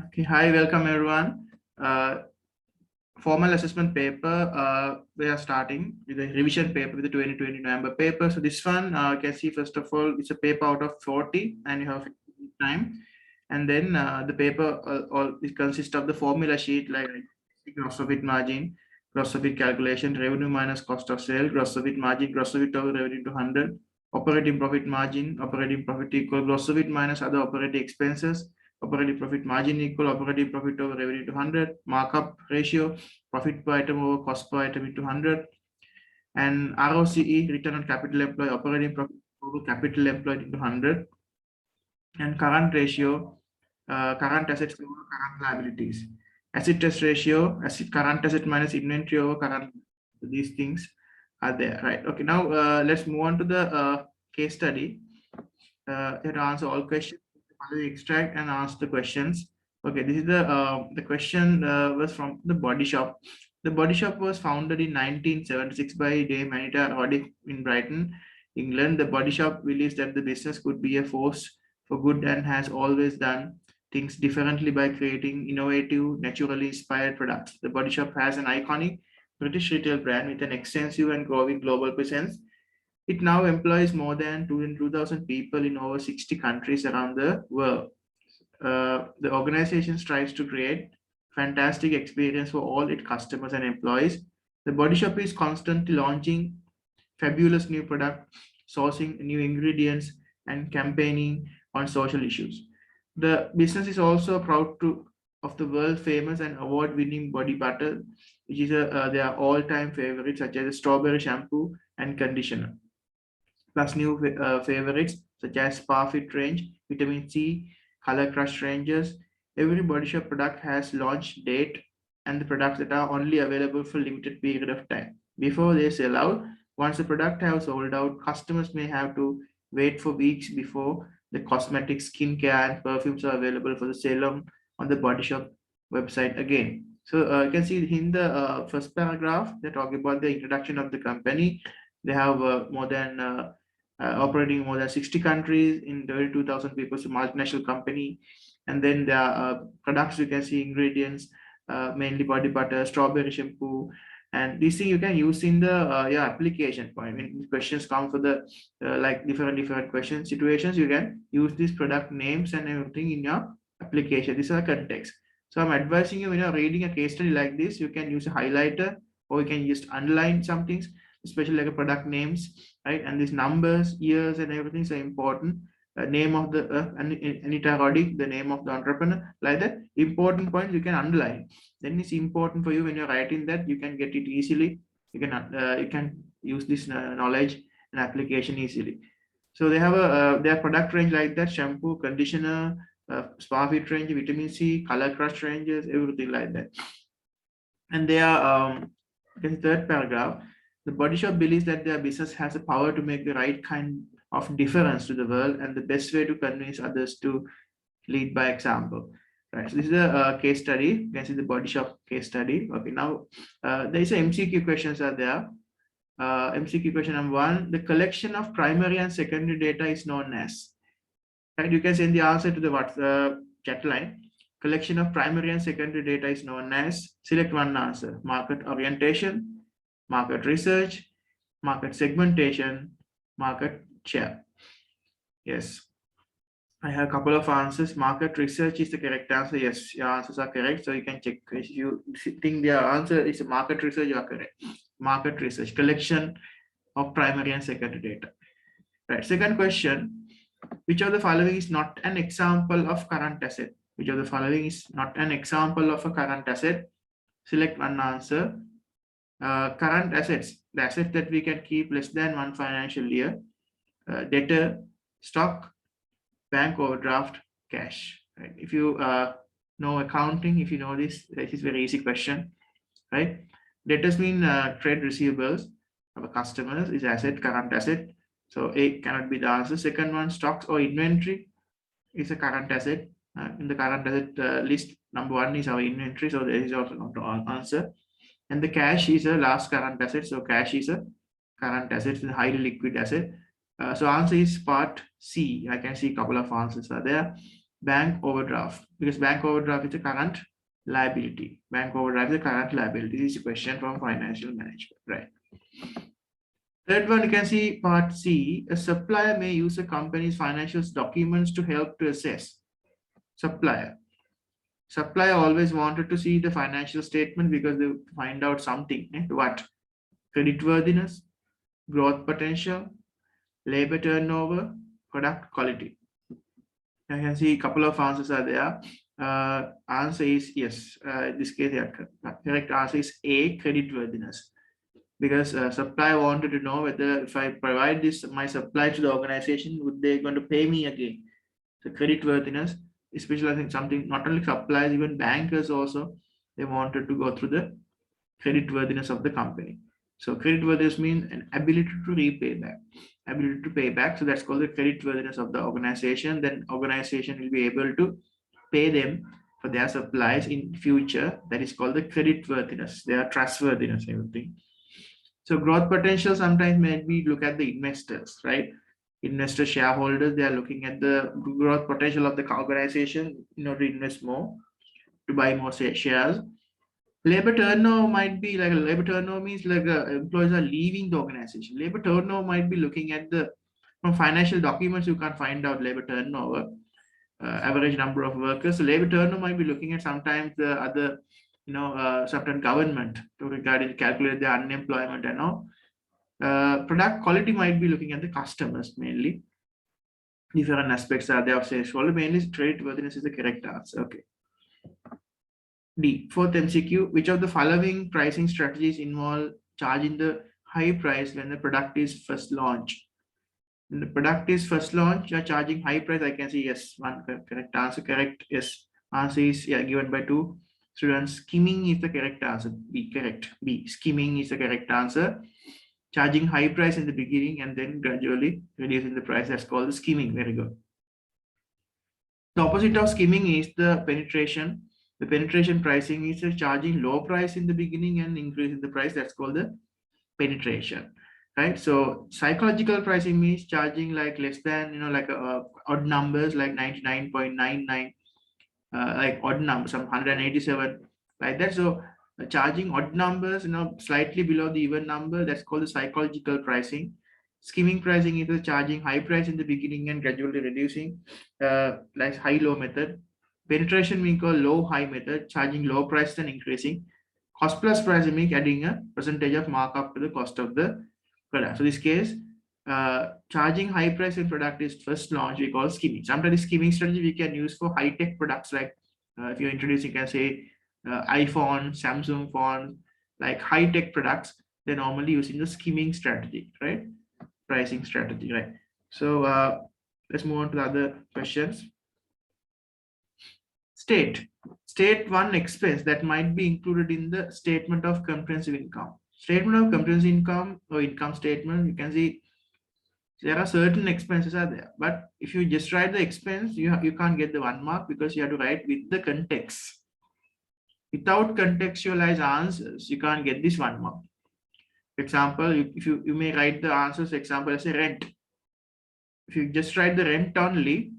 Okay, hi, welcome everyone. Formal assessment paper, we are starting with the revision paper with the 2020 November paper. So this one, you can see first of all, it's a paper out of 40 and you have time. And then the paper all it consists of the formula sheet like gross profit margin, gross profit calculation, revenue minus cost of sale, gross profit margin, gross profit over revenue to 100, operating profit margin, operating profit equal gross profit minus other operating expenses, operating profit margin equal operating profit over revenue to 100, markup ratio, profit per item over cost per item into 100, and ROCE, return on capital employed, operating profit over capital employed into 100, and current ratio, current assets over current liabilities. Asset test ratio, current asset minus inventory over current, these things are there, right? Okay, now let's move on to the case study. You have to answer all questions, extract and ask the questions. Okay, this is the question was from the Body Shop. The Body Shop was founded in 1976 by Dame Anita Roddick in Brighton, England. The Body Shop believes that the business could be a force for good and has always done things differently by creating innovative, naturally inspired products. The Body Shop has an iconic British retail brand with an extensive and growing global presence. It now employs more than 2,000 people in over 60 countries around the world. The organization strives to create fantastic experience for all its customers and employees. The Body Shop is constantly launching fabulous new product, sourcing new ingredients, and campaigning on social issues. The business is also proud of the world famous and award-winning body butter, which is their all-time favorite, such as strawberry shampoo and conditioner, plus new favorites such as Spa Fit range, Vitamin C, Color Crush ranges. Every Body Shop product has launch date and the products that are only available for limited period of time. Before they sell out, once the product has sold out, customers may have to wait for weeks before the cosmetic, skincare, and perfumes are available for the sale on the Body Shop website again. So you can see in the first paragraph, they talk about the introduction of the company. They have more than operating in more than 60 countries in 32,000 people, so multinational company. And then the products, you can see ingredients, mainly body butter, strawberry shampoo, and these things you can use in the application point. When questions come for the like different question situations, you can use these product names and everything in your application. These are context. So I'm advising you when you're reading a case study like this, you can use a highlighter or you can just underline some things, especially like a product names, right? And these numbers, years, and everything is important. Name of the Anita Roddick, the name of the entrepreneur, like that. Important points you can underline. Then it's important for you when you're writing that you can get it easily. You can use this knowledge and application easily. So they have their product range like that: shampoo, conditioner, Spa Fit range, Vitamin C, Color Crush ranges, everything like that. And they are in the third paragraph, the Body Shop believes that their business has the power to make the right kind of difference to the world and the best way to convince others to lead by example. Right. So this is a case study. You can see the Body Shop case study. Okay. Now there is a MCQ questions are there. MCQ question number 1: the collection of primary and secondary data is known as. Right. You can send the answer to the chat line. Collection of primary and secondary data is known as. Select one answer: market orientation, market research, market segmentation, market share. Yes, I have a couple of answers. Market research is the correct answer. Yes, your answers are correct. So you can check. If you think the answer is market research, you are correct. Market research, collection of primary and secondary data. Right. Second question: which of the following is not an example of current asset? Which of the following is not an example of a current asset? Select one answer. Current assets, the assets that we can keep less than one financial year, debtor, stock, bank overdraft, cash. Right? If you know accounting, if you know this is very easy question, right? Debtors mean trade receivables of a customers is asset, current asset. So A cannot be the answer. Second one, stocks or inventory is a current asset. In the current asset list, number 1 is our inventory, so there is also not the answer. And the cash is a last current asset, so cash is a current asset, it's a highly liquid asset. So answer is part C. I can see a couple of answers are there. bank overdraft, because bank overdraft is a current liability. Bank overdraft is a current liability. This is a question from financial management, right? Third one, you can see part C. A supplier may use a company's financial documents to help to assess. Supplier always wanted to see the financial statement because they find out something. What? Creditworthiness, growth potential, labor turnover, product quality. I can see a couple of answers are there. Answer is yes. In this case, yeah, correct answer is A, creditworthiness. Because supplier wanted to know whether if I provide this, my supply to the organization, would they going to pay me again? So creditworthiness, especially I think something, not only suppliers, even bankers also, they wanted to go through the creditworthiness of the company. So creditworthiness means an ability to repay back, ability to pay back. So that's called the creditworthiness of the organization. Then organization will be able to pay them for their supplies in future. That is called the creditworthiness, their trustworthiness, everything. So growth potential sometimes maybe look at the investors, right? Investor shareholders, they are looking at the growth potential of the organization in order to invest more, to buy more shares. Labor turnover might be like, labor turnover means like employees are leaving the organization. Labor turnover might be looking at the, from financial documents, you can't find out labor turnover, average number of workers. So labor turnover might be looking at sometimes the other, sometimes government to regarding calculate the unemployment and all. Product quality might be looking at the customers mainly. Different aspects are there of sales. Mainly creditworthiness is the correct answer. Okay. D, fourth MCQ, which of the following pricing strategies involve charging the high price when the product is first launched? When the product is first launched, you're charging high price. I can see yes, one correct answer, correct. Yes, answer is yeah, given by 2 students. Skimming is the correct answer. B, correct. B, skimming is the correct answer. Charging high price in the beginning and then gradually reducing the price. That's called the skimming. Very good. The opposite of skimming is the penetration. The penetration pricing is charging low price in the beginning and increasing the price. That's called the penetration, right? So psychological pricing means charging like less than, like odd numbers like 99.99, like odd numbers, some 187, like that. So charging odd numbers, slightly below the even number, that's called the psychological pricing. Skimming pricing is charging high price in the beginning and gradually reducing, like high-low method. Penetration we call low-high method, charging low price and increasing. Cost plus pricing means adding a percentage of markup to the cost of the product. So this case, charging high price in product is first launch, we call skimming. Sometimes skimming strategy we can use for high-tech products, like if you're introducing, you can say iPhone, Samsung phone, like high-tech products, they're normally using the skimming strategy, right? Pricing strategy, right? So let's move on to the other questions. State one expense that might be included in the statement of comprehensive income. Statement of comprehensive income or income statement, you can see there are certain expenses are there, but if you just write the expense, you can't get the 1 mark because you have to write with the context. Without contextualized answers, you can't get this 1 mark. For example, if you may write the answers, example, as a rent. If you just write the rent only,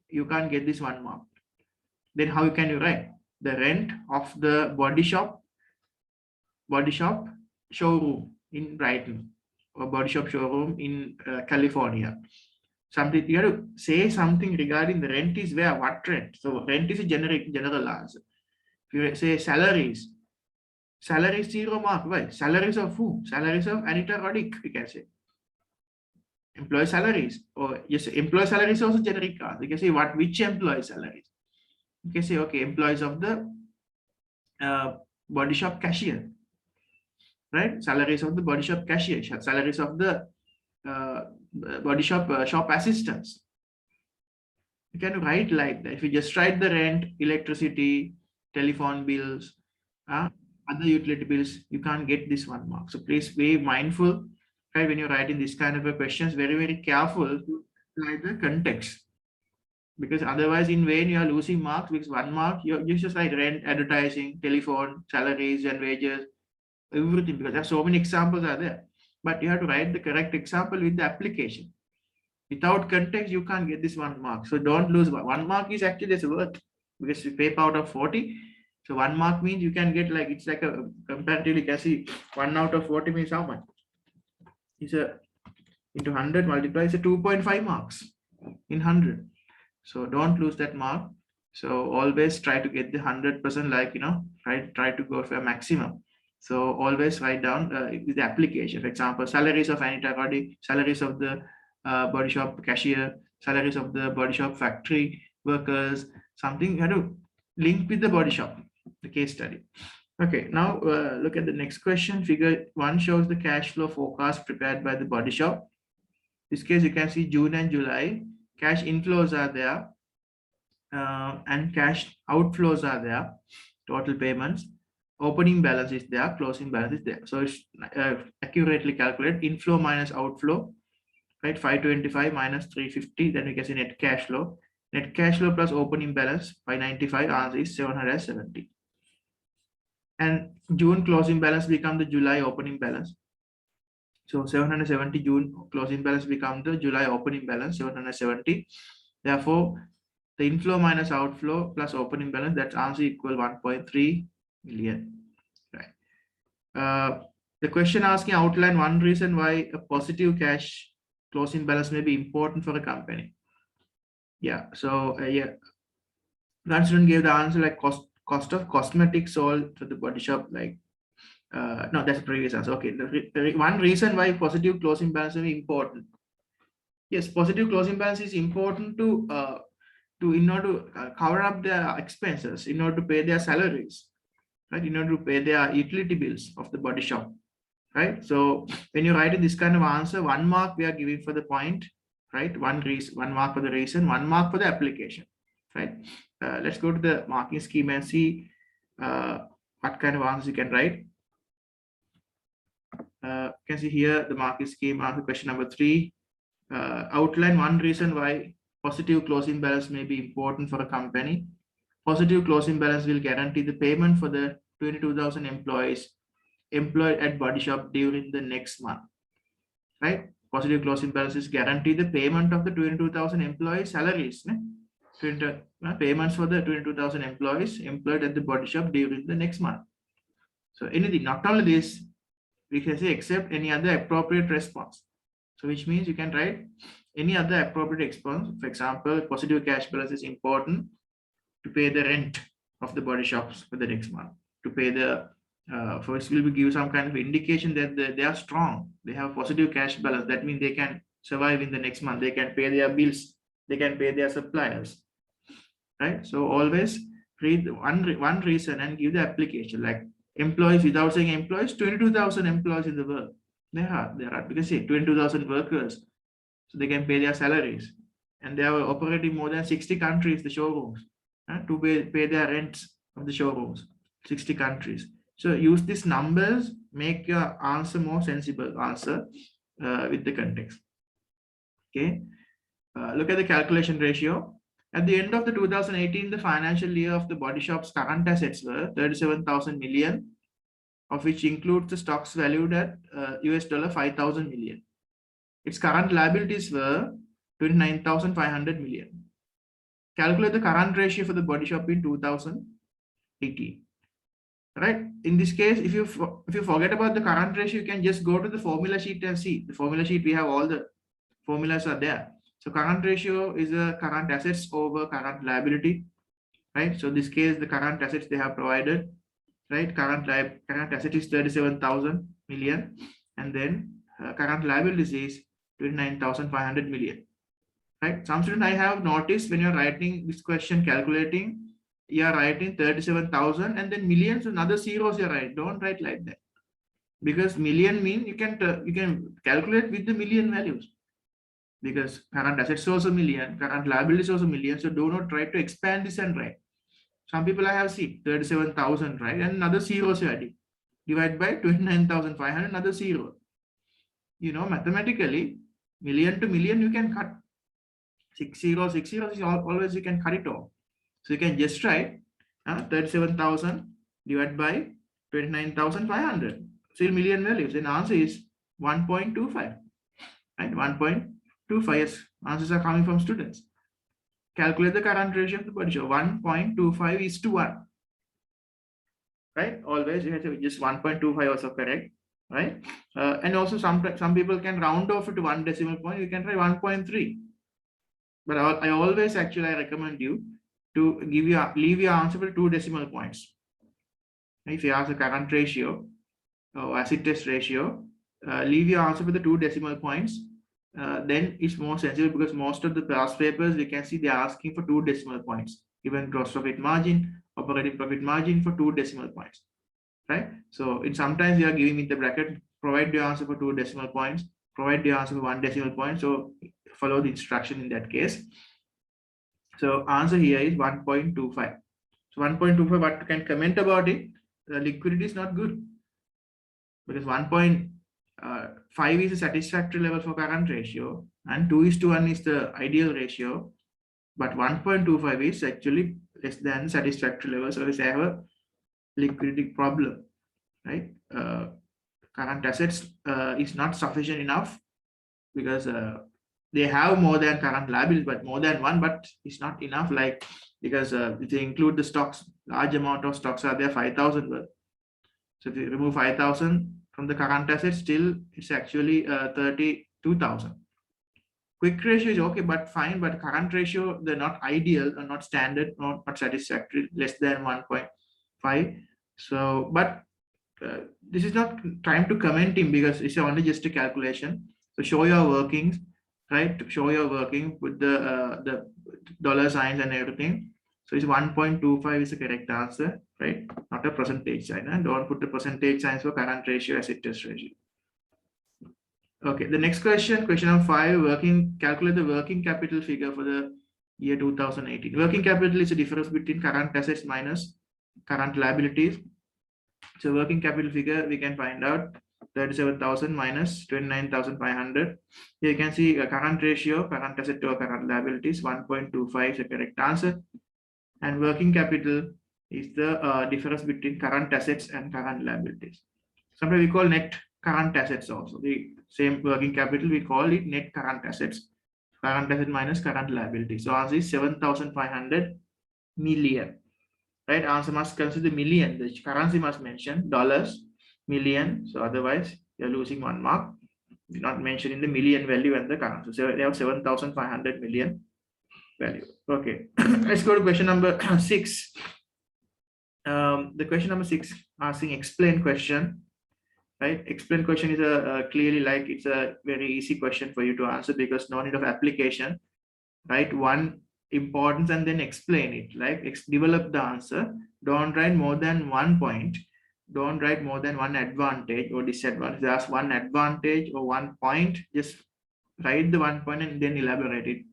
you can't get this 1 mark. Then how can you write the rent of the body shop showroom in Brighton, or body shop showroom in California? Something you have to say something regarding the rent is where, what rent. So rent is a general answer. If you say salaries 0 mark. Why? Salaries of who? Salaries of Anita Roddick, we can say. Employee salaries, or yes, employee salaries also generic answer. You can say which employee salaries. You can say, okay, employees of the body shop cashier, right? Salaries of the body shop cashier, salaries of the body shop shop assistants. You can write like that. If you just write the rent, electricity, telephone bills, other utility bills, you can't get this 1 mark. So please be mindful, right? When you're writing this kind of questions, very, very careful to apply the context. Because otherwise in vain you are losing marks, because 1 mark you just write rent, advertising, telephone, salaries and wages, everything, because there are so many examples are there. But you have to write the correct example with the application. Without context, you can't get this 1 mark. So don't lose 1 mark is actually this worth because you paper out of 40. So 1 mark means you can get like, it's like a comparatively, you can see 1 out of 40 means how much? It's a into 100 multiplies a 2.5 marks in 100. So don't lose that mark. So always try to get the 100%, like, try to go for a maximum. So always write down with the application. For example, salaries of Anita Roddy, salaries of the body shop cashier, salaries of the body shop factory workers, something you have to link with the body shop, the case study. Okay, now look at the next question. Figure 1 shows the cash flow forecast prepared by the body shop. In this case, you can see June and July. Cash inflows are there and cash outflows are there. Total payments. Opening balance is there, closing balance is there. So it's accurately calculate inflow minus outflow, right? 525 minus 350, then we can see net cash flow. Net cash flow plus opening balance 595, answer is 770. And June closing balance become the July opening balance. So 770 June closing balance become the July opening balance 770. Therefore, the inflow minus outflow plus opening balance, that's answer equal 1.3 million. Right. The question asking outline 1 reason why a positive cash closing balance may be important for a company. Yeah. So Constantine gave the answer like cost of cosmetics sold to the body shop, like no, that's the previous answer. Okay, the 1 reason why positive closing balance is important. Yes, positive closing balance is important to in order to cover up their expenses, in order to pay their salaries, right? In order to pay their utility bills of the body shop, right? So when you write this kind of answer, 1 mark we are giving for the point, right? 1 mark for the reason, 1 mark for the application, right? Let's go to the marking scheme and see what kind of answers you can write. You can see here the marking scheme answer question number 3. Outline 1 reason why positive closing balance may be important for a company. Positive closing balance will guarantee the payment for the 22,000 employees employed at body shop during the next month, right? Positive closing balance is guarantee the payment of the 22,000 employees salaries, payments for the 22,000 employees employed at the body shop during the next month. So anything, not only this, we can say except any other appropriate response. So which means you can write any other appropriate response. For example, positive cash balance is important to pay the rent of the body shops for the next month, to pay the first will give some kind of indication that they are strong, they have positive cash balance. That means they can survive in the next month, they can pay their bills, they can pay their suppliers, right? So always read one reason and give the application, like employees, without saying employees, 22,000 employees in the world. There are because see 22,000 workers, so they can pay their salaries, and they are operating more than 60 countries, the showrooms, to pay their rents of the showrooms, 60 countries. So use these numbers, make your answer more sensible answer with the context. Okay, look at the calculation ratio. At the end of the 2018, the financial year of the body shop's current assets were 37,000 million, of which includes the stocks valued at US dollar 5,000 million. Its current liabilities were 29,500 million. Calculate the current ratio for the body shop in 2018. Right? In this case, if you forget about the current ratio, you can just go to the formula sheet and see. The formula sheet, we have all the formulas are there. So current ratio is a current assets over current liability, right? So in this case, the current assets they have provided, right? Current asset is 37,000 million, and then current liabilities is 29,500 million, right? Some students I have noticed when you're writing this question, calculating, you are writing 37,000 and then millions and other zeros you write. Don't write like that, because million mean you can calculate with the million values, because current assets also million, current liabilities also million. So do not try to expand this and write. Some people I have seen 37,000, right? And another zeros you adding. Divide by 29,500, another zero. You know, mathematically, million to million you can cut. 60 is always you can cut it off. So you can just write 37,000 divided by 29,500. Still million values. Then answer is 1.25. Right? 1.25. 1.25. Answers are coming from students. Calculate the current ratio of the body show. 1.25:1. Right? Always you have to just 1.25 also correct. Right? And also some people can round off it to 1 decimal point. You can try 1.3. But I always actually recommend you to leave your answer for 2 decimal points. If you ask the current ratio or acid test ratio, leave your answer for the 2 decimal points. Then it's more sensible, because most of the past papers we can see they are asking for 2 decimal points, even gross profit margin, operating profit margin for 2 decimal points, right? So sometimes you are giving me the bracket, provide your answer for 2 decimal points, provide the answer for 1 decimal point. So follow the instruction in that case. So answer here is 1.25. So 1.25, what can comment about it? The liquidity is not good, because 1.5 is a satisfactory level for current ratio, and 2:1 is the ideal ratio, but 1.25 is actually less than satisfactory level. So we have a liquidity problem, right? Current assets is not sufficient enough, because they have more than current liabilities, but more than one, but it's not enough, like, because if they include the stocks, large amount of stocks are there, 5,000 worth. So if you remove 5,000 from the current assets, still it's actually 32,000. Quick ratio is okay, but fine, but current ratio, they're not ideal or not standard, not satisfactory, less than 1.5. So, but this is not time to comment him, because it's only just a calculation. So show your workings, right? Show your working with the dollar signs and everything. So it's 1.25 is the correct answer, right? Not a percentage sign. And don't put the percentage signs for current ratio, acid test ratio. Okay, the next question, question number 5, calculate the working capital figure for the year 2018. Working capital is a difference between current assets minus current liabilities. So working capital figure, we can find out 37,000 minus 29,500. Here you can see a current ratio, current asset to current liabilities, 1.25 is the correct answer. And working capital is the difference between current assets and current liabilities. Sometimes we call net current assets also. The same working capital, we call it net current assets. Current asset minus current liability. So answer is 7,500 million. Right? Answer must consider million. The currency must mention dollars, million. So otherwise, you're losing 1 mark. You're not mentioning the million value and the currency. So they have 7,500 million value. Okay. Let's go to question number 6. The question number 6 asking explain question. Right? Explain question is clearly like it's a very easy question for you to answer, because no need of application. Right? One importance and then explain it, like develop the answer. Don't write more than 1 point. Don't write more than 1 advantage or disadvantage. There's 1 advantage or 1 point, just write the 1 point and then elaborate it.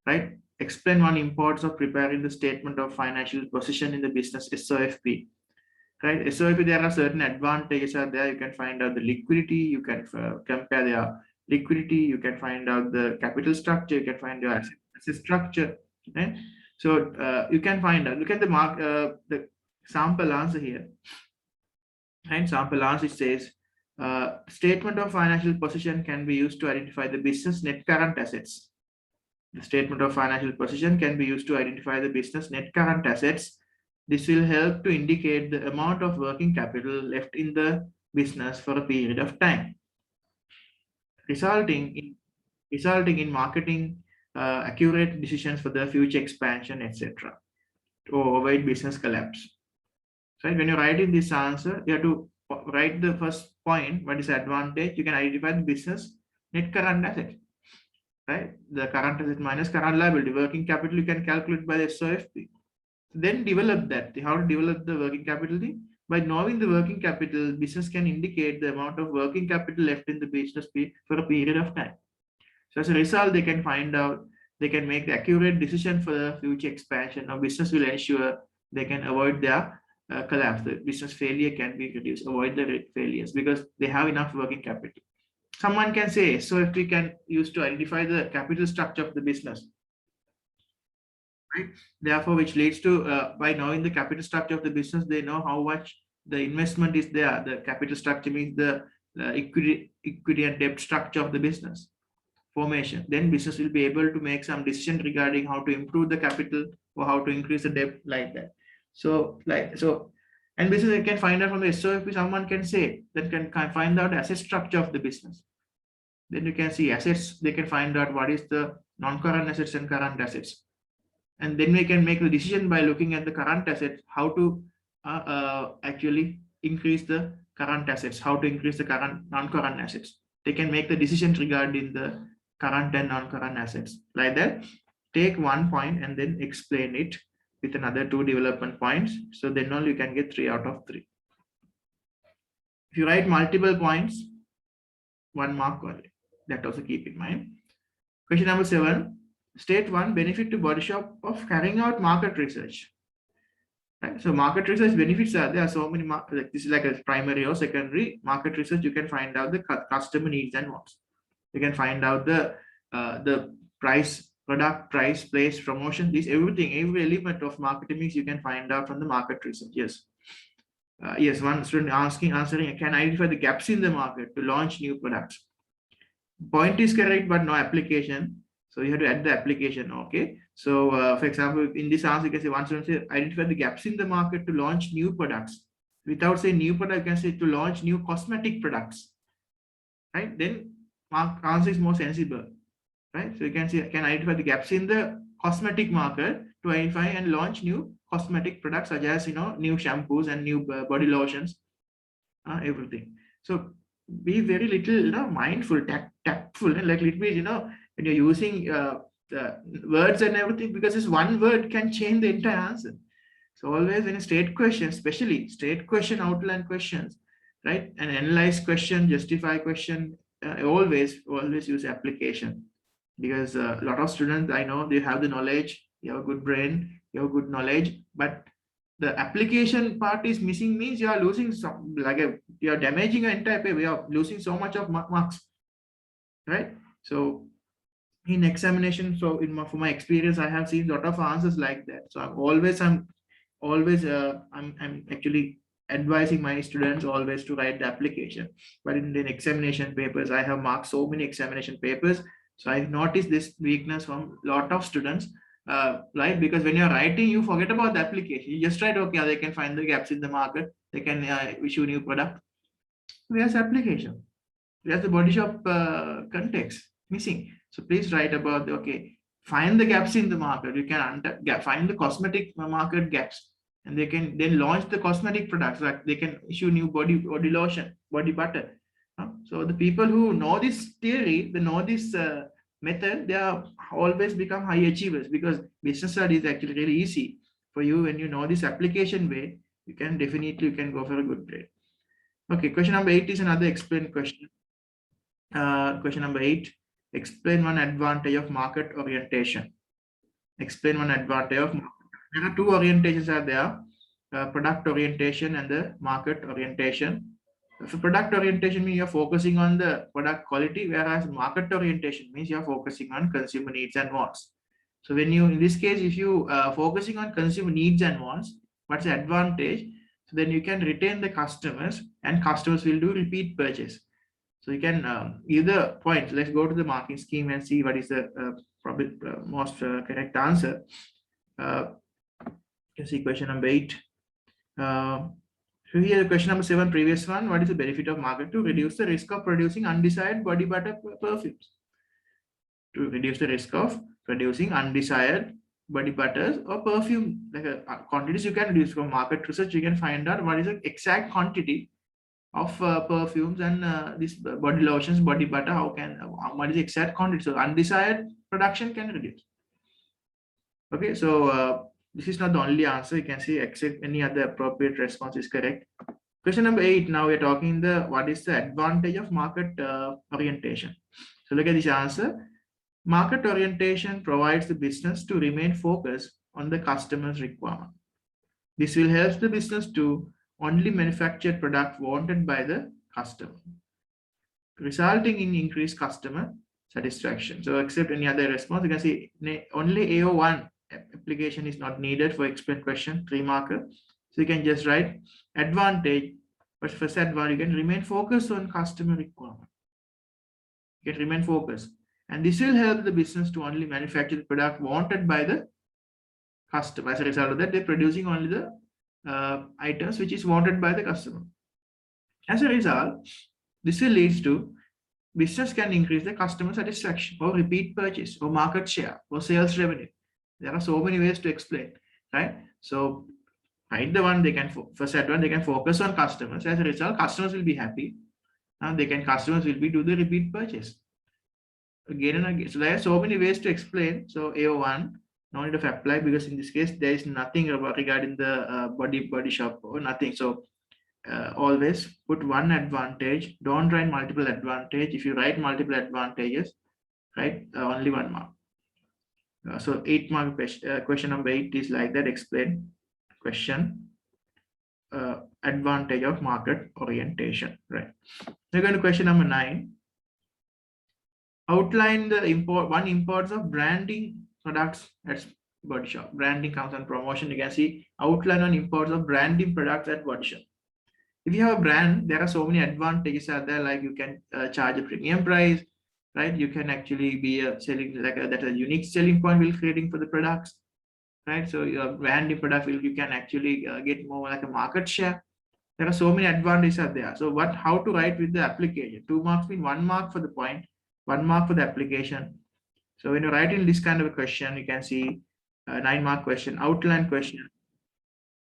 Right? Explain 1 importance of preparing the statement of financial position in the business, SOFP. Right? SOFP, there are certain advantages are there. You can find out the liquidity, you can compare their liquidity, you can find out the capital structure, you can find your asset structure. Right? So you can find out, look at the sample answer here. And sample answer says, statement of financial position can be used to identify the business net current assets. The statement of financial position can be used to identify the business net current assets. This will help to indicate the amount of working capital left in the business for a period of time, resulting in marketing accurate decisions for the future expansion, etc., to avoid business collapse. So when you write in this answer, you have to write the first point, what is the advantage. You can identify the business net current asset, right? The current asset minus current liability. Working capital you can calculate by the SOFP. Then develop that. How to develop the working capital? By knowing the working capital, business can indicate the amount of working capital left in the business for a period of time. So as a result, they can find out, they can make the accurate decision for the future expansion. Now business will ensure they can avoid their collapse. The business failure can be reduced, avoid the failures, because they have enough working capital. Someone can say, so if we can use to identify the capital structure of the business, right? Therefore, which leads to, by knowing the capital structure of the business, they know how much the investment is there. The capital structure means the equity and debt structure of the business. formation, then business will be able to make some decision regarding how to improve the capital or how to increase the debt, like that. So and business can find out from the SOP, someone can say that can find out asset structure of the business. Then you can see assets, they can find out what is the non-current assets and current assets. And then we can make the decision by looking at the current assets, how to actually increase the current assets, how to increase the current non-current assets. They can make the decisions regarding the current and non-current assets. Like that, take one point and then explain it with another 2 development points. So then only you can get 3 out of 3. If you write multiple points, 1 mark only. That also keep in mind. Question number 7. State 1 benefit to Body Shop of carrying out market research. Right? So market research benefits are there are so many, like this is like a primary or secondary market research. You can find out the customer needs and wants. You can find out the price, product, price, place, promotion, this everything, every element of marketing mix you can find out from the market research. Yes. Yes, one student answering, can identify the gaps in the market to launch new products. Point is correct, but no application. So you have to add the application. Okay. So for example, in this answer, you can say one student say identify the gaps in the market to launch new products. Without saying new product, you can say to launch new cosmetic products. Right? Then answer is more sensible. Right? So you can say can identify the gaps in the cosmetic market to identify and launch new cosmetic products such as new shampoos and new body lotions, everything. So be very little mindful, tactful, and like little bit when you're using the words and everything, because this one word can change the entire answer. So always in a state question, especially state question, outline questions, right, and analyze question, justify question, always use application, because a lot of students I know, they have the knowledge, you have a good brain, you have good knowledge, but the application part is missing, means you are losing some, you are damaging your entire paper, you are losing so much of marks, right? So in examination, so for my experience, I have seen a lot of answers like that. So I'm actually advising my students always to write the application. But in the examination papers, I have marked so many examination papers. So I've noticed this weakness from a lot of students, right? Because when you're writing, you forget about the application. You just write, okay, they can find the gaps in the market. They can issue new product. Where's application? Where's the Body Shop context missing? So please write about okay, find the gaps in the market. You can find the cosmetic market gaps, and they can then launch the cosmetic products. Like they can issue new body lotion, body butter. So the people who know this theory, they know this method, they are always become high achievers, because business study is actually really easy for you. When you know this application way, you can go for a good grade. Okay, question number 8 is another explain question. Question number 8. Explain one advantage of market orientation. Explain one advantage of market. There are 2 orientations are there, product orientation and the market orientation. So product orientation means you're focusing on the product quality, whereas market orientation means you're focusing on consumer needs and wants. So when you, in this case, if you focusing on consumer needs and wants, what's the advantage? So then you can retain the customers, and customers will do repeat purchase. So you can either point, let's go to the marking scheme and see what is the probably most correct answer. You can see question number 8. So here question number 7, previous one, what is the benefit of market? To reduce the risk of producing undesired body butter perfumes. To reduce the risk of producing undesired body butters or perfume, like quantities you can reduce. From market research, you can find out what is the exact quantity of perfumes and this body lotions, body butter, what is the exact quantity. So undesired production can reduce. Okay, so this is not the only answer. You can see except any other appropriate response is correct. Question number 8. Now we're talking what is the advantage of market orientation. So look at this answer. Market orientation provides the business to remain focused on the customer's requirement. This will help the business to only manufacture product wanted by the customer, resulting in increased customer satisfaction. So except any other response, you can see only AO1 application is not needed for explain question, 3 marker. So you can just write advantage, but first advantage, you can remain focused on customer requirement. You can remain focused. And this will help the business to only manufacture the product wanted by the customer. As a result of that, they're producing only the items which is wanted by the customer. As a result, this will lead to business can increase the customer satisfaction or repeat purchase or market share or sales revenue. There are so many ways to explain, right? So right, the one they can first at one they can focus on customers. As a result, customers will be happy. Now customers will be do the repeat purchase again and again. So there are so many ways to explain. So AO1 no need of apply because in this case there is nothing regarding the body shop or nothing. So always put one advantage. Don't write multiple advantage. If you write multiple advantages, write only 1 mark. So 8 mark question number 8 is like that. Explain question advantage of market orientation. Right. We're going to question number 9. Outline the importance of branding products at Body Shop. Branding comes on promotion. You can see outline on importance of branding products at Body Shop. If you have a brand, there are so many advantages out there. Like you can charge a premium price, right? You can actually be selling that's a unique selling point will creating for the products, right? So your branding product will you can actually get more like a market share. There are so many advantages out there. So how to write with the application? 2 marks mean 1 mark for the point, 1 mark for the application. So when you write in this kind of a question, you can see 9 mark question, outline question,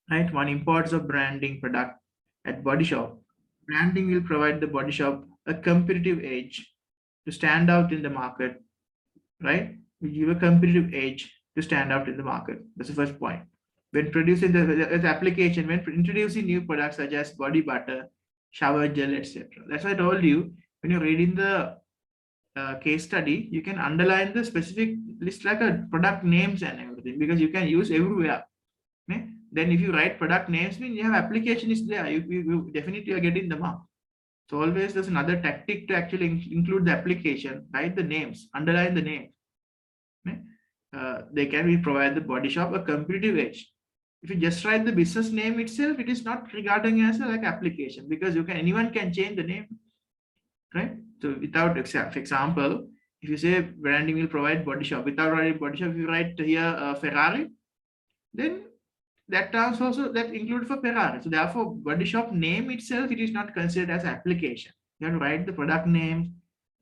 right? One importance of branding product at Body Shop. Branding will provide the Body Shop a competitive edge to stand out in the market, right? We give a competitive edge to stand out in the market. That's the first point. When producing the application, when introducing new products such as body butter, shower gel, etc. That's why I told you when you're reading the case study, you can underline the specific list like a product names and everything because you can use everywhere. Okay? Then if you write product names, mean you have application is there. You definitely are getting the mark. So always there's another tactic to actually include the application, write the names, underline the name. Okay? They can be provide the Body Shop a competitive edge. If you just write the business name itself, it is not regarding as a like application because anyone can change the name, right? So without example, if you say branding will provide Body Shop, without writing Body Shop, if you write here Ferrari, then that terms also that include for Ferrari. So therefore, Body Shop name itself, it is not considered as application. You have to write the product names,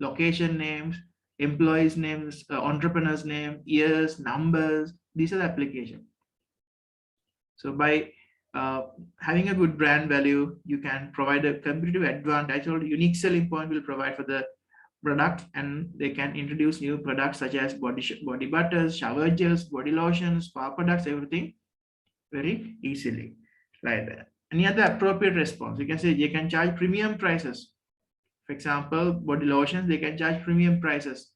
location names, employees names, entrepreneurs name, years, numbers. These are the application. So by having a good brand value, you can provide a competitive advantage or unique selling point will provide for the product, and they can introduce new products such as body butters, shower gels, body lotions, spa products, everything very easily like that. Any other appropriate response? You can say they can charge premium prices. For example, body lotions, they can charge premium prices.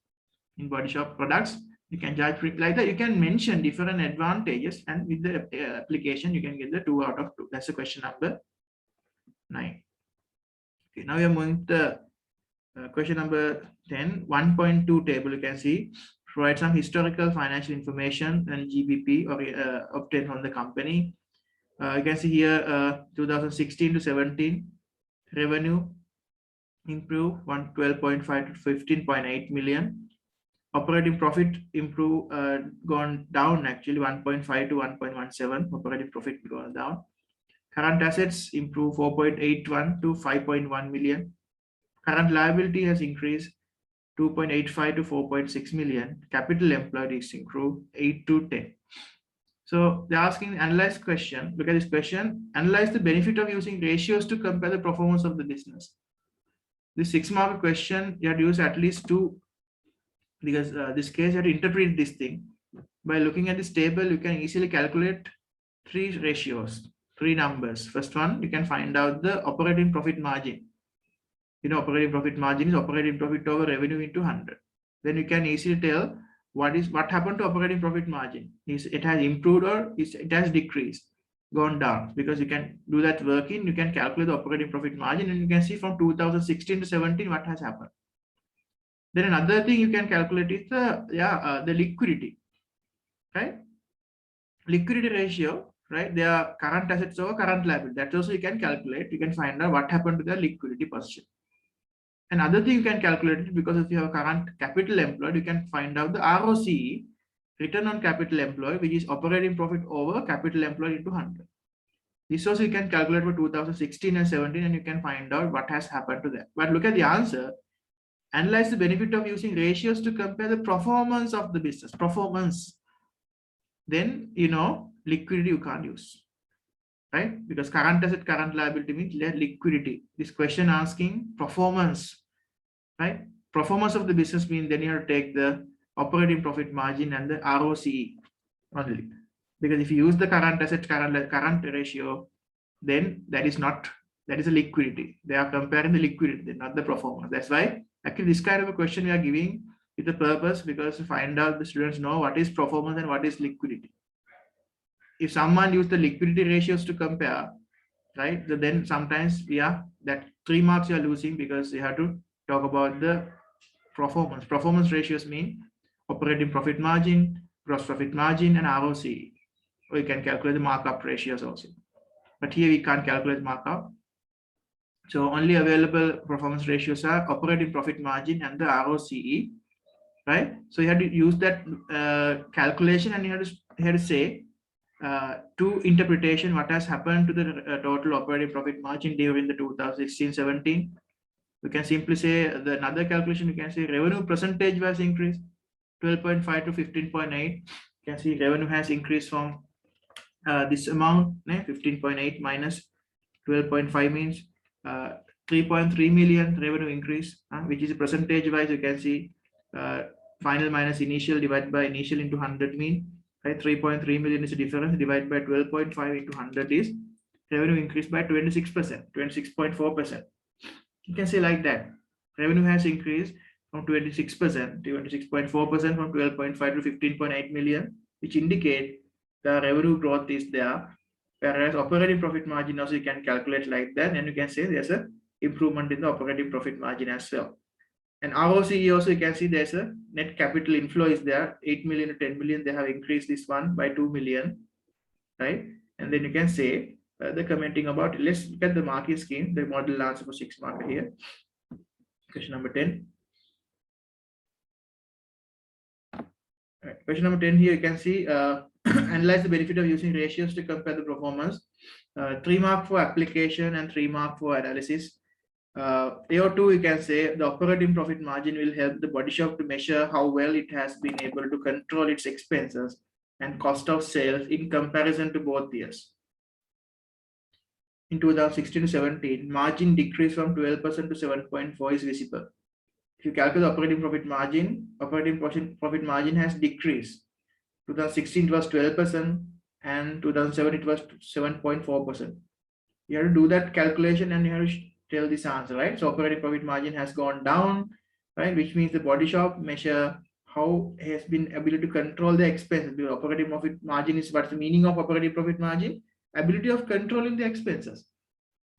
In Body Shop products, you can charge like that. You can mention different advantages, and with the application, you can get the 2 out of 2. That's the question number 9. Okay, now we are moving to question number 10, 1.2 table. You can see provide some historical financial information and GBP or obtained from the company. You can see here 2016 to 17 revenue improve 12.5 to 15.8 million. Operating profit improve gone down actually 1.5 to 1.17. Operating profit gone down. Current assets improve 4.81 to 5.1 million. Current liability has increased 2.85 to 4.6 million. Capital employed is improved 8 to 10. So they're asking analyze question. Look at this question. Analyze the benefit of using ratios to compare the performance of the business. This 6 mark question, you have to use at least 2 because this case you have to interpret this thing. By looking at this table, you can easily calculate 3 ratios, 3 numbers. First one, you can find out the operating profit margin. You know, operating profit margin is operating profit over revenue into 100. Then you can easily tell what happened to operating profit margin. Is it has improved or it has decreased, gone down? Because you can do that working, you can calculate the operating profit margin, and you can see from 2016 to 17 what has happened. Then another thing you can calculate is the liquidity, right? Liquidity ratio, right? They are current assets over current liability. That also you can calculate. You can find out what happened to the liquidity position. Another thing you can calculate it, because if you have current capital employed, you can find out the ROCE, return on capital employed, which is operating profit over capital employed into 100. This also you can calculate for 2016 and 17, and you can find out what has happened to that. But look at the answer. Analyze the benefit of using ratios to compare the performance of the business. Performance. Then, liquidity you can't use, right? Because current asset, current liability means liquidity. This question asking performance, right? Performance of the business means then you have to take the operating profit margin and the ROCE only. Because if you use the current asset, current ratio, then that is a liquidity. They are comparing the liquidity, not the performance. That's why actually this kind of a question we are giving with the purpose, because to find out the students know what is performance and what is liquidity. If someone use the liquidity ratios to compare, right, so then sometimes that 3 marks you are losing, because you have to talk about the performance. Performance ratios mean operating profit margin, gross profit margin, and ROCE. Or you can calculate the markup ratios also. But here we can't calculate markup. So only available performance ratios are operating profit margin and the ROCE, right? So you have to use that calculation, and you have to say to interpretation what has happened to the total operating profit margin during the 2016-17. We can simply say another calculation. You can say revenue percentage was increased 12.5 to 15.8. You can see revenue has increased from this amount, 15.8 minus 12.5 means 3.3 million revenue increase, which is percentage wise. You can see final minus initial divided by initial into 100 mean, right? 3.3 million is a difference, divided by 12.5 into 100 is revenue increased by 26%, 26.4%. You can say like that. Revenue has increased from 26% to 26.4% from 12.5 to 15.8 million, which indicate the revenue growth is there. Whereas operating profit margin also you can calculate like that, and you can say there's a improvement in the operating profit margin as well. And ROCE also you can see there's a net capital inflow is there, 8 million to 10 million. They have increased this one by 2 million, right? And then you can say the commenting about it. Let's look at the marking scheme, the model answer for 6 marker here. Question number 10. Right. Question number 10 here, you can see analyze the benefit of using ratios to compare the performance. 3 mark for application and 3 mark for analysis. AO2, you can say the operating profit margin will help the body shop to measure how well it has been able to control its expenses and cost of sales in comparison to both years. In 2016 to 17, margin decreased from 12% to 7.4 is visible. If you calculate the operating profit margin has decreased. 2016 it was 12% and 2007 it was 7.4%. You have to do that calculation and you have to tell this answer, right? So operating profit margin has gone down, right? Which means the body shop measure how it has been able to control the expenses. The operating profit margin is what's the meaning of operating profit margin? Ability of controlling the expenses,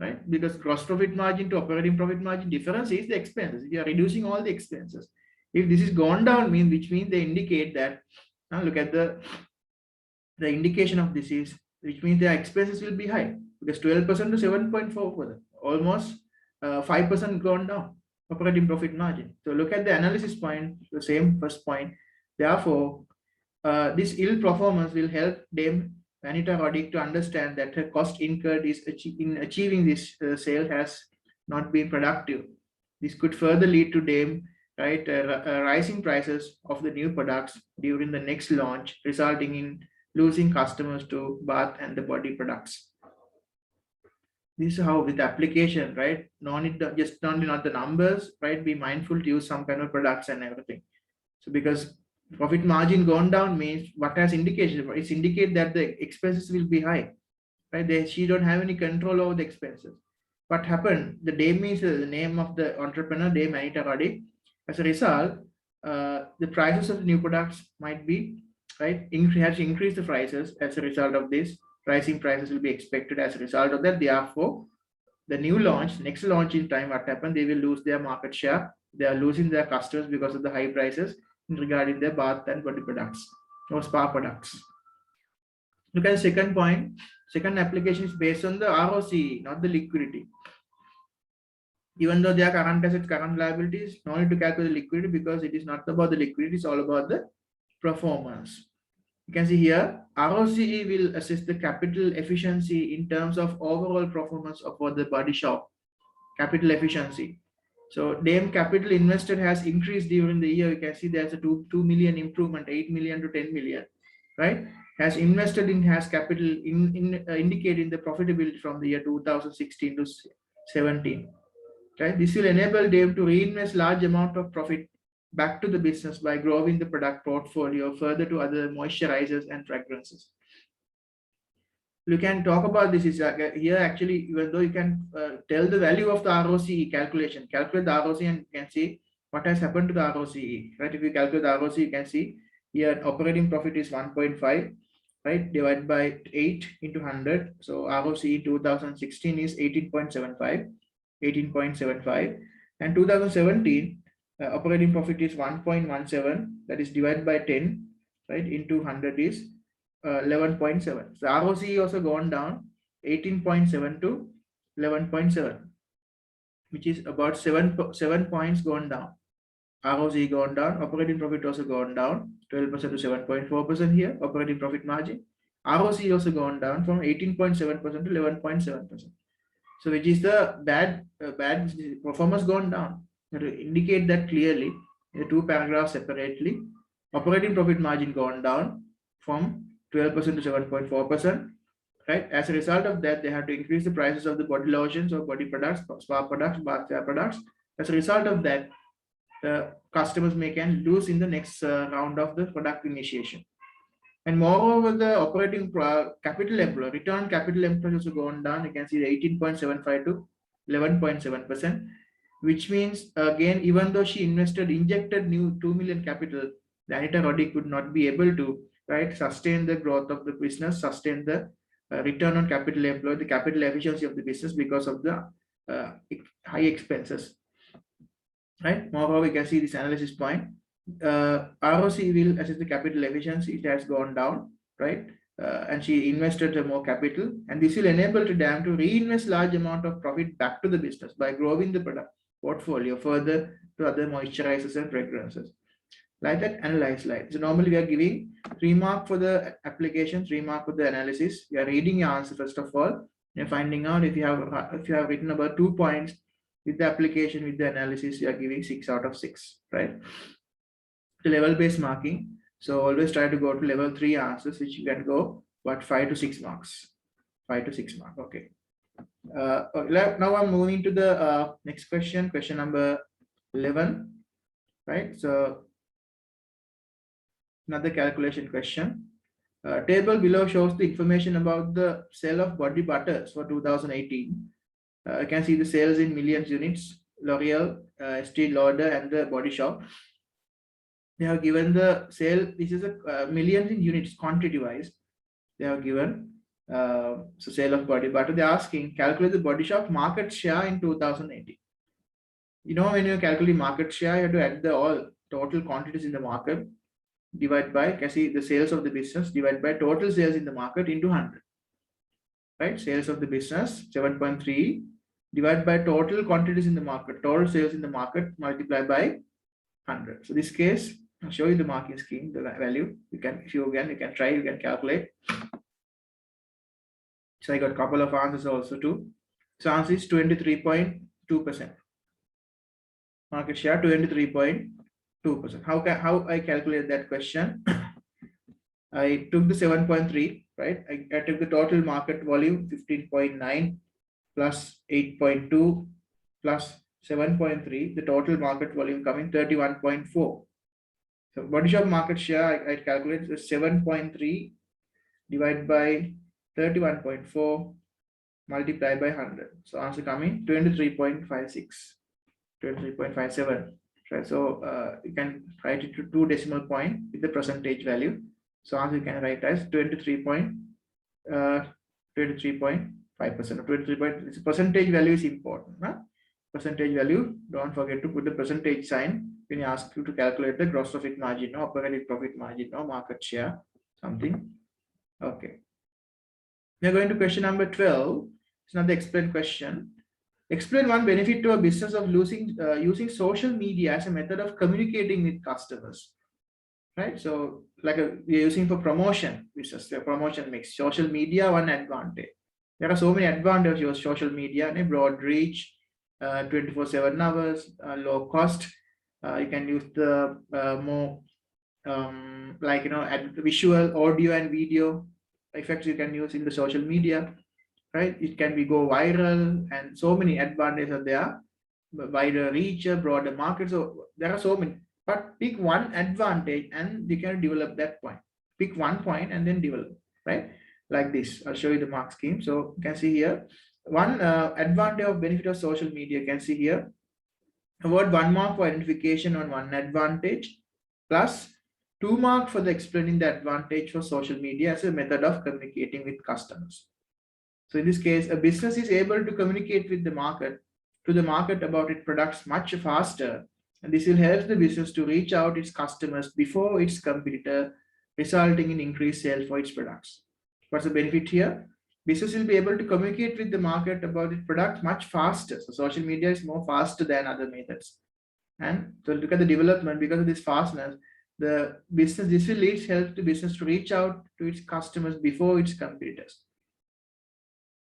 right? Because gross profit margin to operating profit margin difference is the expenses. You are reducing all the expenses. If this is gone down, which means they indicate that. Now look at the indication of this is, which means their expenses will be high, because 12% to 7.4%, almost 5% gone down operating profit margin. So look at the analysis point, the same first point. Therefore, this ill performance will help Dame Vanita Roddick to understand that her cost incurred in achieving this sale has not been productive. This could further lead to Dame, right, rising prices of the new products during the next launch, resulting in losing customers to bath and the body products. This is how with application, right? No need just only not the numbers, right? Be mindful to use some kind of products and everything. So because profit margin gone down means what has indication? It's indicate that the expenses will be high, right? She don't have any control over the expenses. What happened? The Dame is the name of the entrepreneur, Dame Vanita Roddick. As a result, the prices of the new products might be, right, has increased the prices. As a result of this, rising prices will be expected as a result of that. Therefore, the new launch, next launch in time, what happened? They will lose their market share. They are losing their customers because of the high prices regarding their bath and body products or spa products. Look at the second point. Second application is based on the ROCE, not the liquidity. Even though they are current assets, current liabilities, no need to calculate the liquidity because it is not about the liquidity, it's all about the performance. You can see here, ROCE will assess the capital efficiency in terms of overall performance of the body shop, capital efficiency. So DAME capital invested has increased during the year. You can see there's a 2 million improvement, 8 million to 10 million, right? Has invested in, has capital indicating the profitability from the year 2016 to 17. Right? This will enable them to reinvest large amount of profit back to the business by growing the product portfolio further to other moisturizers and fragrances. You can talk about this is here actually, even though you can tell the value of the ROCE calculation, calculate the ROCE and you can see what has happened to the ROCE, right? If you calculate the ROCE, you can see here operating profit is 1.5, right? Divided by 8 into 100. So ROCE 2016 is 18.75. 18.75 and 2017 operating profit is 1.17, that is divided by 10, right, into 100 is 11.7. So ROCE also gone down 18.7 to 11.7, which is about 7 points gone down. ROCE gone down, operating profit also gone down 12% to 7.4% here, operating profit margin. ROCE also gone down from 18.7% to 11.7%. So which is the bad performance gone down. To indicate that clearly in the two paragraphs separately, operating profit margin gone down from 12% to 7.4%. Right. As a result of that, they have to increase the prices of the body lotions or body products, spa products, bath care products. As a result of that, the customers may can lose in the next round of the product initiation. And moreover, the operating capital employed, return on capital employed has gone down. You can see the 18.75 to 11.7%, which means again, even though she injected new 2 million capital, the Anita Roddick could not be able to, right, sustain the growth of the business, sustain the return on capital employed, the capital efficiency of the business because of the high expenses. Right. Moreover, we can see this analysis point. ROCE will assess the capital efficiency. It has gone down, right? And she invested more capital, and this will enable to DAM to reinvest large amount of profit back to the business by growing the product portfolio further to other moisturizers and fragrances. Like that, analyze slide. So normally we are giving 3 marks for the application, 3 marks for the analysis. We are reading your answer first of all. You're finding out if you have written about 2 points with the application, with the analysis, you are giving 6 out of 6, right? The level-based marking. So always try to go to level 3 answers, which you can go what 5 to 6 marks. 5 to 6 marks. Okay. Now I'm moving to the next question. Question number 11. Right. So another calculation question. Table below shows the information about the sale of body butters for 2018. You can see the sales in millions units. L'Oreal, Estee Lauder, and the Body Shop. They have given the sale. This is a millions in units quantity wise. They have given so sale of body butter. They're asking calculate the Body Shop market share in 2018. You know, when you calculate market share, you have to add the all total quantities in the market, divide by, can see the sales of the business, divide by total sales in the market into 100. Right, sales of the business 7.3 divided by total quantities in the market, total sales in the market multiplied by 100. So this case, I'll show you the marking scheme, the value. You can, if you again, you can try, you can calculate. So I got a couple of answers also too. So answer is 23.2%. Market share 23.2%. How I calculate that question? I took the 7.3, right? I took the total market volume 15.9 plus 8.2 plus 7.3. The total market volume coming 31.4. So Body Shop market share I calculate 7.3 divided by 31.4 multiplied by 100. So answer coming 23.56, 23.57. Right. So you can write it to 2 decimal point with the percentage value. So answer you can write as 23.5%. 23 percentage value is important. Huh? Percentage value. Don't forget to put the percentage sign when you ask you to calculate the gross profit margin or operating profit margin or market share, something. Okay. We are going to question number 12. It's not the explained question. Explain one benefit to a business of using social media as a method of communicating with customers. Right, so like we're using for promotion, which is the promotion mix. Social media one advantage. There are so many advantages of social media: a broad reach, 24/7 hours, low cost. You can use the more like visual, audio, and video effects you can use in the social media. Right, it can be go viral, and so many advantages are there. Wider reach, broader market. So there are so many. But pick one advantage and you can develop that point. Pick one point and then develop, right? Like this. I'll show you the mark scheme. So you can see here one advantage of benefit of social media. You can see here award 1 mark for identification on one advantage plus 2 mark for the explaining the advantage for social media as a method of communicating with customers. So in this case, a business is able to communicate with the market about its products much faster, and this will help the business to reach out its customers before its competitor, resulting in increased sales for its products. What's the benefit here? Business will be able to communicate with the market about its product much faster. So social media is more faster than other methods. And so look at the development because of this fastness. This will help the business to reach out to its customers before its competitors.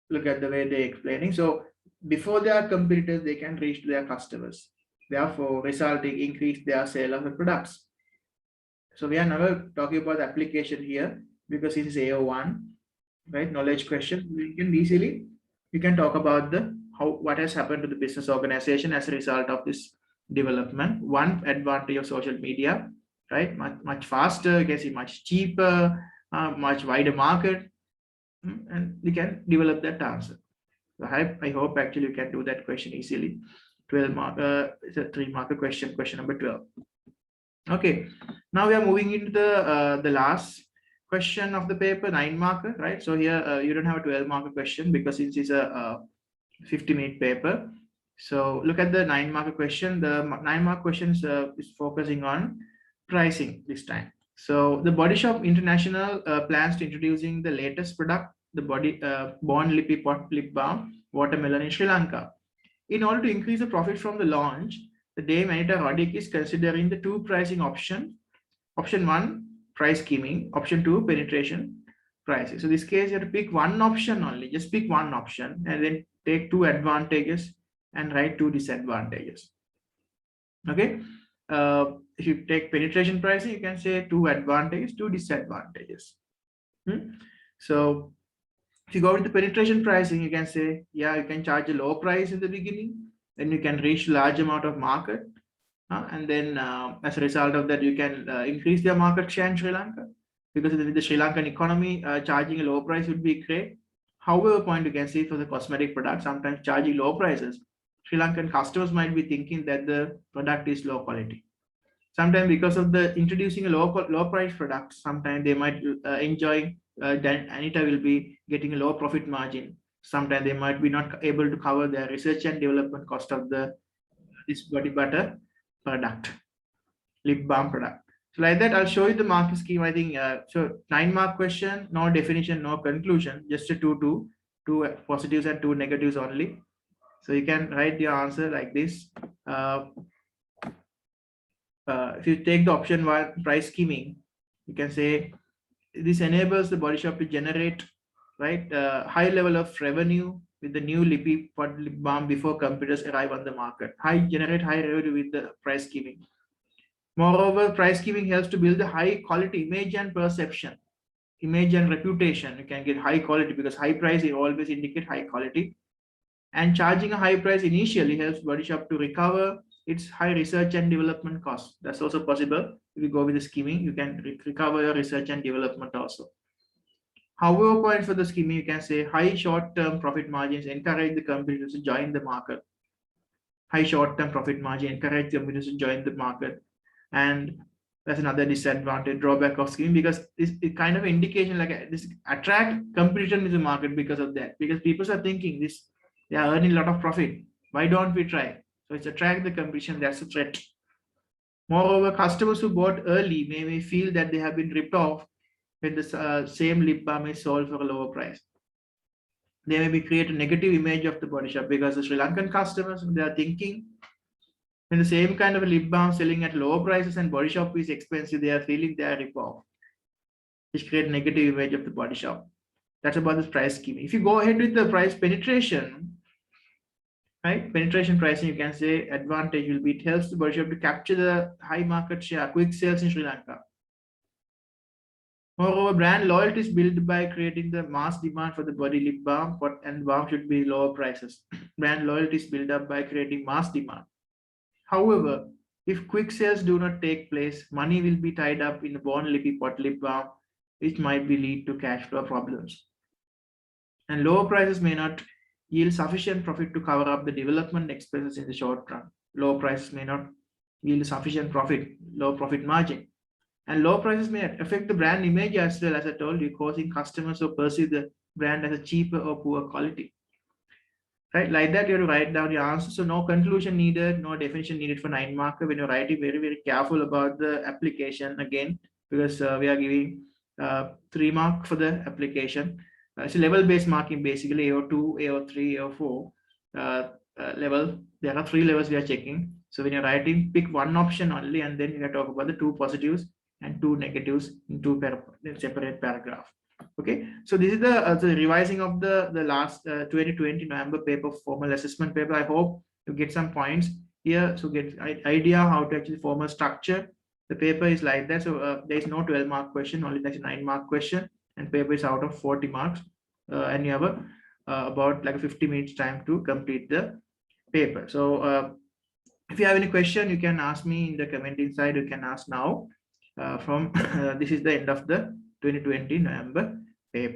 Look at the way they're explaining. So before their competitors, they can reach their customers, therefore resulting increase their sale of the products. So we are now talking about the application here because it is AO1, right? Knowledge question. You can talk about what has happened to the business organization as a result of this development. One advantage of social media, right? Much faster, you can see much cheaper, much wider market, and we can develop that answer. So I hope actually you can do that question easily. 12 mark, it's a 3-marker question number 12. Okay, now we are moving into the last question of the paper, 9-marker, right? So here you don't have a 12-marker question because it is a 50-minute paper. So look at the 9-marker question. The 9-mark question is focusing on pricing this time. So the Body Shop International plans to introducing the latest product, the Bond Lippy Pot Lip Balm Watermelon in Sri Lanka. In order to increase the profit from the launch, the Dame Anita Roddick is considering the 2 pricing options. Option 1, price skimming. Option 2, penetration pricing. So in this case, you have to pick one option only. Just pick one option and then take 2 advantages and write 2 disadvantages. Okay. If you take penetration pricing, you can say 2 advantages, 2 disadvantages. So if you go with the penetration pricing, you can say, yeah, you can charge a low price in the beginning, then you can reach large amount of market, and then as a result of that, you can increase their market share in Sri Lanka, because in the Sri Lankan economy, charging a low price would be great. However, point you can see for the cosmetic product, sometimes charging low prices, Sri Lankan customers might be thinking that the product is low quality. Sometimes because of the introducing a low price product, sometimes they might enjoy. Then Anita will be getting a low profit margin. Sometimes they might be not able to cover their research and development cost of this body butter product, lip balm product. So like that, I'll show you the mark scheme. I think so. 9-mark question, no definition, no conclusion, just a 2 positives and 2 negatives only. So you can write your answer like this. If you take the option 1, price skimming, you can say this enables the Body Shop to generate high level of revenue with the new lippy pot lip balm before competitors arrive on the market. Generate high revenue with the price skimming. Moreover, price skimming helps to build a high quality image and perception, image and reputation. You can get high quality because high price will always indicate high quality. And charging a high price initially helps Body Shop to recover its high research and development costs. That's also possible. If you go with the skimming, you can recover your research and development also. However, point for the skimming, you can say high short-term profit margins encourage the competitors to join the market. High short-term profit margin encourage the competitors to join the market. And that's another disadvantage, drawback of skimming, because this kind of indication like this attract competition in the market because of that. Because people are thinking this, they are earning a lot of profit. Why don't we try? So it's attract the competition, that's a threat. Moreover, customers who bought early may feel that they have been ripped off when the same lip balm is sold for a lower price. they may be create a negative image of the body shop, because the Sri Lankan customers, they are thinking when the same kind of a lip balm selling at lower prices and body shop is expensive, they are feeling they are rip-off, which create negative image of the body shop. That's about the price scheme. If you go ahead with the price penetration, right? Penetration pricing, you can say advantage will be it helps the body shop to capture the high market share, quick sales in Sri Lanka. Moreover, brand loyalty is built by creating the mass demand for the body lip balm, and balm should be lower prices. Brand loyalty is built up by creating mass demand. However, if quick sales do not take place, money will be tied up in the bond lippy pot lip balm, which might be lead to cash flow problems. And lower prices may not yield sufficient profit to cover up the development expenses in the short run. Low prices may not yield sufficient profit, low profit margin. And low prices may affect the brand image as well, as I told you, causing customers to perceive the brand as a cheaper or poor quality. Right, like that, you have to write down your answer. So no conclusion needed, no definition needed for 9 marker. When you're writing, very, very careful about the application again, because we are giving 3 mark for the application. It's a level-based marking, basically AO2, AO3, AO4 level. There are 3 levels we are checking. So when you're writing, pick one option only, and then you can talk about the 2 positives and 2 negatives in 2 separate paragraph. Okay, so this is the revising of the last 2020 November paper, formal assessment paper. I hope you get some points here, so get idea how to actually formal structure the paper is like that. So there is no 12 mark question, only that's a 9 mark question, and paper is out of 40 marks, and you have about like 50 minutes time to complete the paper. So if you have any question, you can ask me in the commenting side. You can ask now. From this is the end of the 2020 November paper.